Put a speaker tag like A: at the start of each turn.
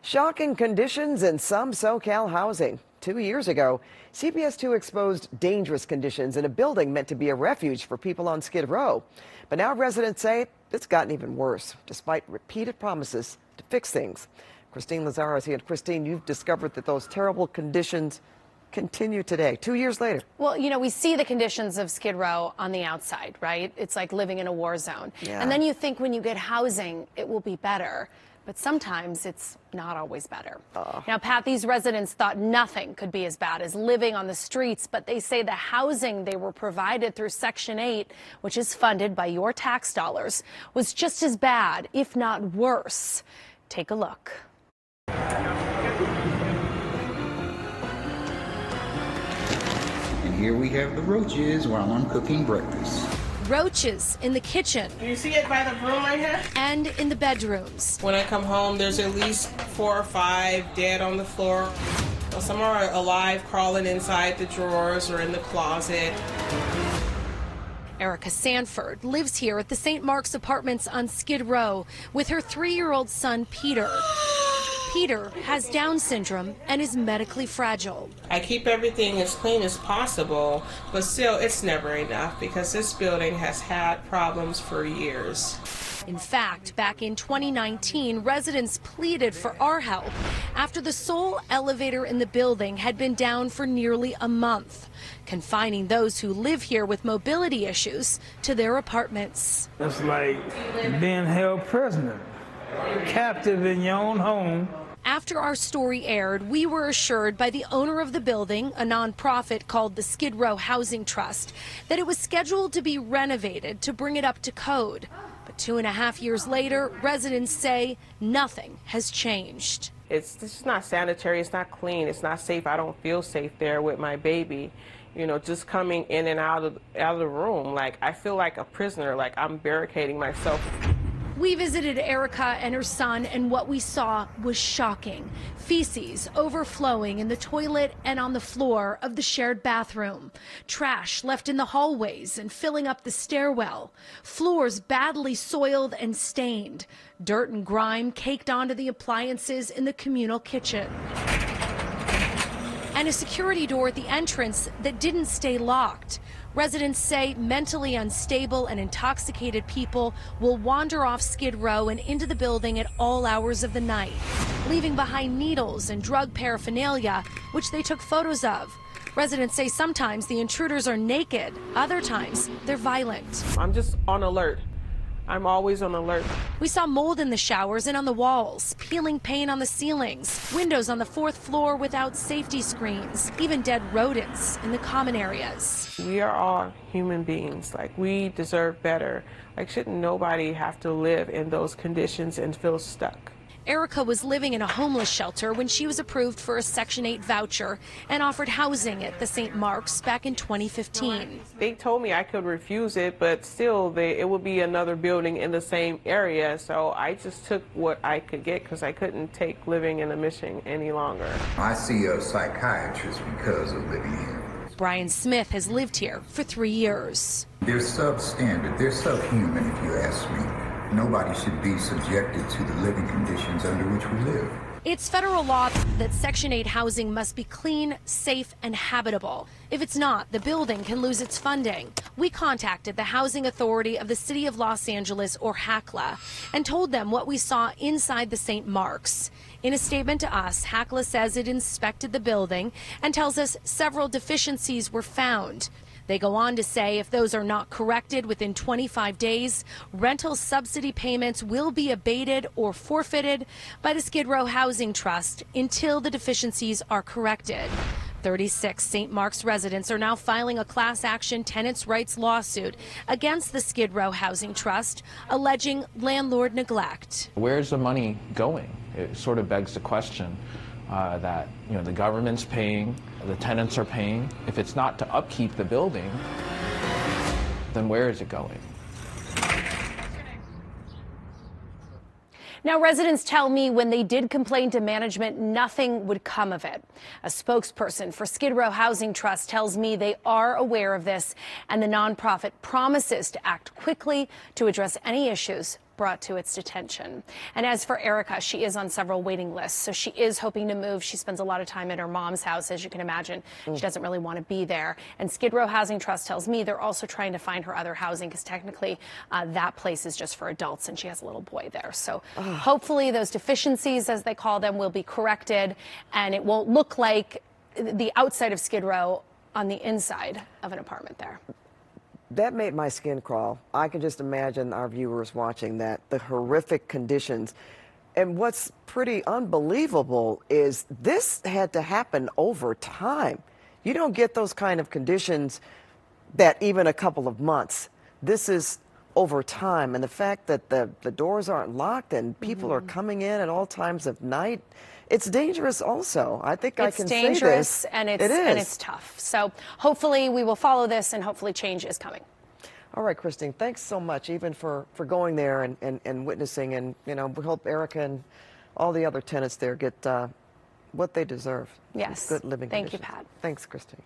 A: Shocking conditions in some SoCal housing. 2 years ago, CBS 2 exposed dangerous conditions in a building meant to be a refuge for people on Skid Row. But now residents say it's gotten even worse, despite repeated promises to fix things. Christine Lazaro is here. And Christine, you've discovered that those terrible conditions continue today, 2 years later.
B: Well, we see the conditions of Skid Row on the outside, right? It's like living in a war zone.
A: Yeah.
B: And then you think when you get housing, it will be better. But sometimes it's not always better. Now, Pat, these residents thought nothing could be as bad as living on the streets, but they say the housing they were provided through Section 8, which is funded by your tax dollars, was just as bad, if not worse. Take a look.
C: And here we have the roaches while I'm cooking breakfast.
B: Roaches in the kitchen.
D: Do you see it by the broom right here?
B: And in the bedrooms.
D: When I come home, there's at least 4 or 5 dead on the floor. Some are alive, crawling inside the drawers or in the closet.
B: Erica Sanford lives here at the St. Mark's Apartments on Skid Row with her 3-year-old son, Peter. Peter has Down syndrome and is medically fragile.
D: I keep everything as clean as possible, but still, it's never enough because this building has had problems for years.
B: In fact, back in 2019, residents pleaded for our help after the sole elevator in the building had been down for nearly a month, confining those who live here with mobility issues to their apartments.
E: It's like being held prisoner, captive in your own home.
B: After our story aired, we were assured by the owner of the building, a nonprofit called the Skid Row Housing Trust, that it was scheduled to be renovated to bring it up to code. But 2.5 years later, residents say nothing has changed.
D: It's just not sanitary, it's not clean, it's not safe. I don't feel safe there with my baby. Just coming in and out of the room, like I feel like a prisoner, like I'm barricading myself.
B: We visited Erica and her son, and what we saw was shocking. Feces overflowing in the toilet and on the floor of the shared bathroom. Trash left in the hallways and filling up the stairwell. Floors badly soiled and stained. Dirt and grime caked onto the appliances in the communal kitchen. And a security door at the entrance that didn't stay locked. Residents say mentally unstable and intoxicated people will wander off Skid Row and into the building at all hours of the night, leaving behind needles and drug paraphernalia, which they took photos of. Residents say sometimes the intruders are naked, other times they're violent.
D: I'm just on alert. I'm always on alert.
B: We saw mold in the showers and on the walls, peeling paint on the ceilings, windows on the 4th floor without safety screens, even dead rodents in the common areas.
D: We are all human beings. Like, we deserve better. Like, shouldn't nobody have to live in those conditions and feel stuck?
B: Erica was living in a homeless shelter when she was approved for a Section 8 voucher and offered housing at the St. Mark's back in 2015.
D: They told me I could refuse it, but still it would be another building in the same area. So I just took what I could get because I couldn't take living in a mission any longer.
C: I see a psychiatrist because of living here.
B: Brian Smith has lived here for 3 years.
C: They're substandard, they're subhuman if you ask me. Nobody should be subjected to the living conditions under which we live.
B: It's federal law that Section 8 housing must be clean, safe, and habitable. If it's not, the building can lose its funding. We contacted the Housing Authority of the City of Los Angeles, or HACLA, and told them what we saw inside the St. Mark's. In a statement to us, HACLA says it inspected the building and tells us several deficiencies were found. They go on to say if those are not corrected within 25 days, rental subsidy payments will be abated or forfeited by the Skid Row Housing Trust until the deficiencies are corrected. 36 St. Mark's residents are now filing a class action tenants' rights lawsuit against the Skid Row Housing Trust, alleging landlord neglect.
F: Where's the money going? It sort of begs the question. That the government's paying, the tenants are paying. If it's not to upkeep the building, then where is it going?
B: Now, residents tell me when they did complain to management, nothing would come of it. A spokesperson for Skid Row Housing Trust tells me they are aware of this, and the nonprofit promises to act quickly to address any issues
G: brought to its attention. And as for Erica, she is on several waiting lists, so she is hoping to move. She spends a lot of time at her mom's house, as you can imagine. She doesn't really want to be there. And Skid Row Housing Trust tells me they're also trying to find her other housing, because technically that place is just for adults, and she has a little boy there. So hopefully those deficiencies, as they call them, will be corrected, and it won't look like the outside of Skid Row on the inside of an apartment there.
A: That made my skin crawl. I can just imagine our viewers watching that, the horrific conditions. And what's pretty unbelievable is this had to happen over time. You don't get those kind of conditions that even a couple of months. This is over time. And the fact that the doors aren't locked and people are coming in at all times of night, it's dangerous also. I think I can say this.
G: It's dangerous, and
A: it is.
G: And it's tough. So hopefully we will follow this, and hopefully change is coming.
A: All right, Christine, thanks so much even for going there and witnessing. And, you know, we hope Erica and all the other tenants there get what they deserve.
G: Yes.
A: Good living
G: Thank you,
A: conditions.
G: Pat.
A: Thanks, Christine.